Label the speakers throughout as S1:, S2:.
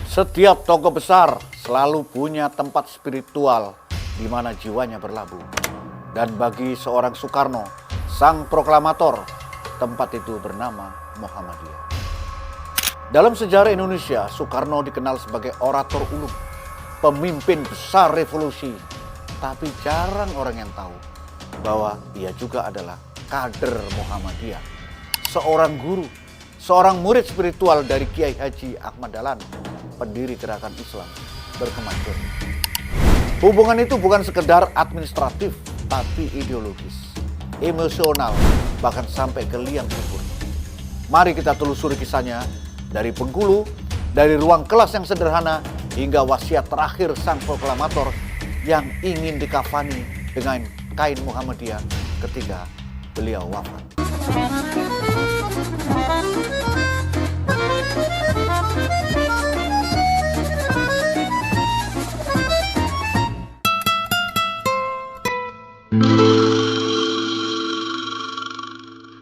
S1: Setiap tokoh besar selalu punya tempat spiritual di mana jiwanya berlabuh. Dan bagi seorang Soekarno, sang proklamator, tempat itu bernama Muhammadiyah. Dalam sejarah Indonesia, Soekarno dikenal sebagai orator ulung, pemimpin besar revolusi. Tapi jarang orang yang tahu bahwa ia juga adalah kader Muhammadiyah. Seorang guru, seorang murid spiritual dari Kiai Haji Ahmad Dahlan, pendiri gerakan Islam berkemajuan. Hubungan itu bukan sekedar administratif, tapi ideologis, emosional, bahkan sampai ke liang kubur. Mari kita telusuri kisahnya dari Bengkulu, dari ruang kelas yang sederhana hingga wasiat terakhir sang proklamator yang ingin dikafani dengan kain Muhammadiyah ketika beliau wafat.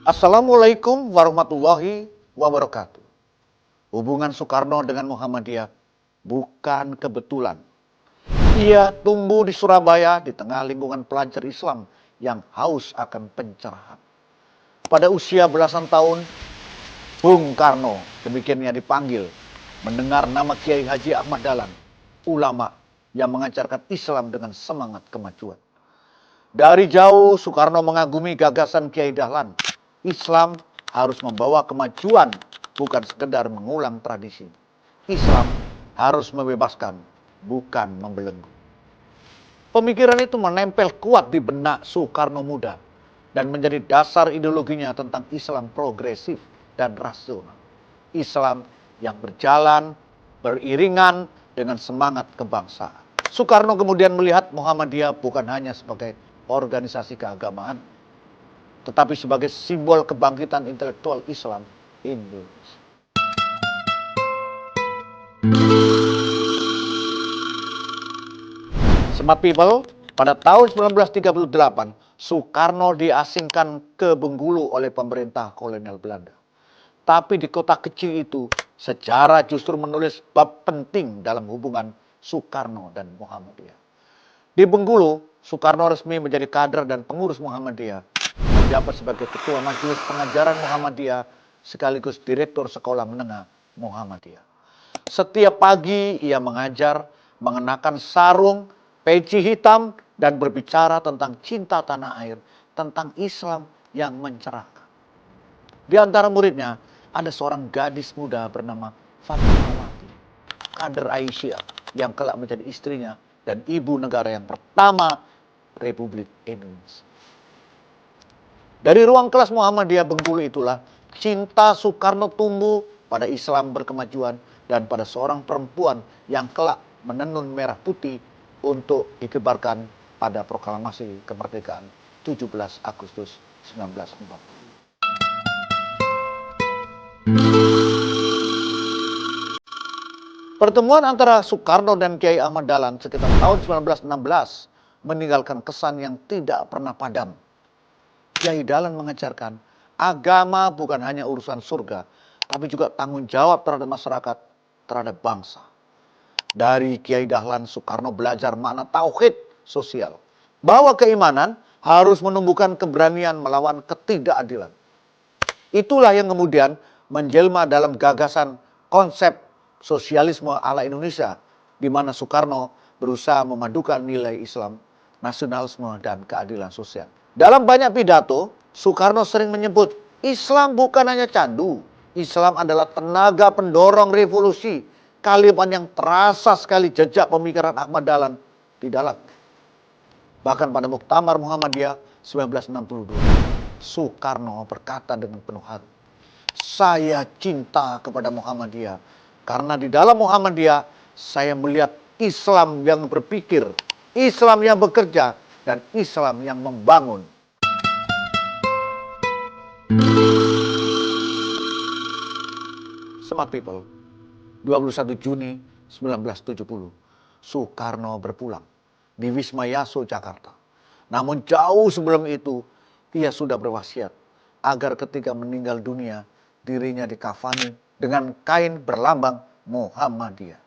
S1: Assalamualaikum warahmatullahi wabarakatuh. Hubungan Soekarno dengan Muhammadiyah bukan kebetulan. Ia tumbuh di Surabaya di tengah lingkungan pelajar Islam yang haus akan pencerahan. Pada usia belasan tahun, Bung Karno, demikian ia dipanggil, mendengar nama Kiai Haji Ahmad Dahlan, ulama yang mengajarkan Islam dengan semangat kemajuan. Dari jauh, Soekarno mengagumi gagasan Kiai Dahlan. Islam harus membawa kemajuan, bukan sekedar mengulang tradisi. Islam harus membebaskan, bukan membelenggu. Pemikiran itu menempel kuat di benak Soekarno muda dan menjadi dasar ideologinya tentang Islam progresif dan rasional. Islam yang berjalan beriringan dengan semangat kebangsaan. Soekarno kemudian melihat Muhammadiyah bukan hanya sebagai organisasi keagamaan, tetapi sebagai simbol kebangkitan intelektual Islam Indonesia. Smart people, pada tahun 1938, Soekarno diasingkan ke Bengkulu oleh pemerintah kolonial Belanda. Tapi di kota kecil itu, sejarah justru menulis bab penting dalam hubungan Soekarno dan Muhammadiyah. Di Bengkulu, Soekarno resmi menjadi kader dan pengurus Muhammadiyah, menjabat sebagai ketua majelis pengajaran Muhammadiyah sekaligus direktur sekolah menengah Muhammadiyah. Setiap pagi ia mengajar, mengenakan sarung, peci hitam, dan berbicara tentang cinta tanah air, tentang Islam yang mencerahkan. Di antara muridnya ada seorang gadis muda bernama Fatmawati, kader Aisyah yang kelak menjadi istrinya dan ibu negara yang pertama Republik Indonesia. Dari ruang kelas Muhammadiyah Bengkulu itulah cinta Soekarno tumbuh pada Islam berkemajuan dan pada seorang perempuan yang kelak menenun merah putih untuk dikibarkan pada proklamasi kemerdekaan 17 Agustus 1945. Pertemuan antara Soekarno dan Kiai Ahmad Dahlan sekitar tahun 1916 meninggalkan kesan yang tidak pernah padam. Kiai Dahlan mengajarkan agama bukan hanya urusan surga, tapi juga tanggung jawab terhadap masyarakat, terhadap bangsa. Dari Kiai Dahlan, Soekarno belajar makna tauhid sosial, bahwa keimanan harus menumbuhkan keberanian melawan ketidakadilan. Itulah yang kemudian menjelma dalam gagasan konsep sosialisme ala Indonesia, di mana Soekarno berusaha memadukan nilai Islam, nasionalisme, dan keadilan sosial. Dalam banyak pidato, Soekarno sering menyebut Islam bukan hanya candu. Islam adalah tenaga pendorong revolusi. Kalimat yang terasa sekali jejak pemikiran Ahmad Dahlan di dalam. Bahkan pada Muktamar Muhammadiyah 1962, Soekarno berkata dengan penuh hati, saya cinta kepada Muhammadiyah karena di dalam Muhammadiyah saya melihat Islam yang berpikir, Islam yang bekerja, dan Islam yang membangun. Smart people, 21 Juni 1970, Soekarno berpulang di Wisma Yaso, Jakarta. Namun jauh sebelum itu, ia sudah berwasiat agar ketika meninggal dunia, dirinya dikafani dengan kain berlambang Muhammadiyah.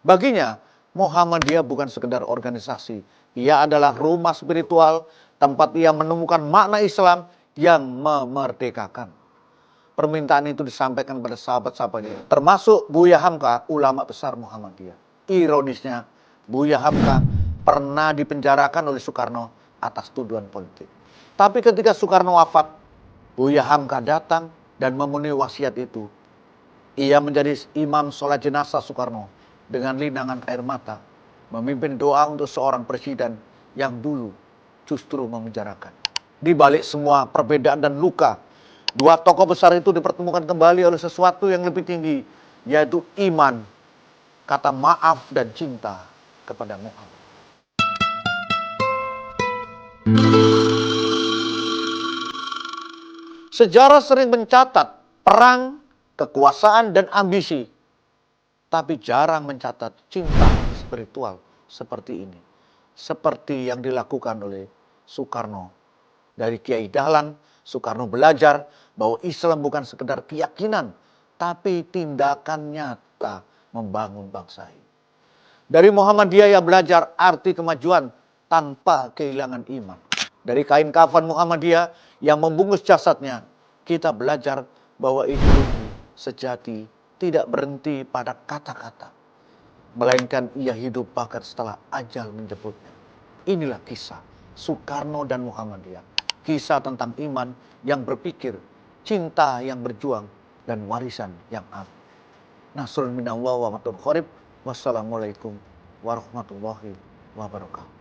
S1: Baginya, Muhammadiyah bukan sekedar organisasi. Ia adalah rumah spiritual, tempat ia menemukan makna Islam yang memerdekakan. Permintaan itu disampaikan pada sahabat-sahabatnya, termasuk Buya Hamka, ulama besar Muhammadiyah. Ironisnya, Buya Hamka pernah dipenjarakan oleh Soekarno atas tuduhan politik. Tapi ketika Soekarno wafat, Buya Hamka datang dan memenuhi wasiat itu. Ia menjadi imam sholat jenazah Soekarno dengan linangan air mata, memimpin doa untuk seorang presiden yang dulu justru memenjarakan. Di balik semua perbedaan dan luka, dua tokoh besar itu dipertemukan kembali oleh sesuatu yang lebih tinggi, yaitu iman, kata maaf dan cinta kepada Muhammad. Sejarah sering mencatat perang, kekuasaan, dan ambisi, tapi jarang mencatat cinta spiritual seperti ini. Seperti yang dilakukan oleh Soekarno. Dari Kiai Dahlan, Soekarno belajar bahwa Islam bukan sekedar keyakinan, tapi tindakan nyata membangun bangsa ini. Dari Muhammadiyah ia belajar arti kemajuan tanpa kehilangan iman. Dari kain kafan Muhammadiyah yang membungkus jasadnya, kita belajar bahwa ideologi sejati tidak berhenti pada kata-kata, melainkan ia hidup bahkan setelah ajal menjemputnya. Inilah kisah Soekarno dan Muhammadiyah. Kisah tentang iman yang berpikir, cinta yang berjuang, dan warisan yang aman. Nasrun minallah wa matul khorib. Wassalamualaikum warahmatullahi wabarakatuh.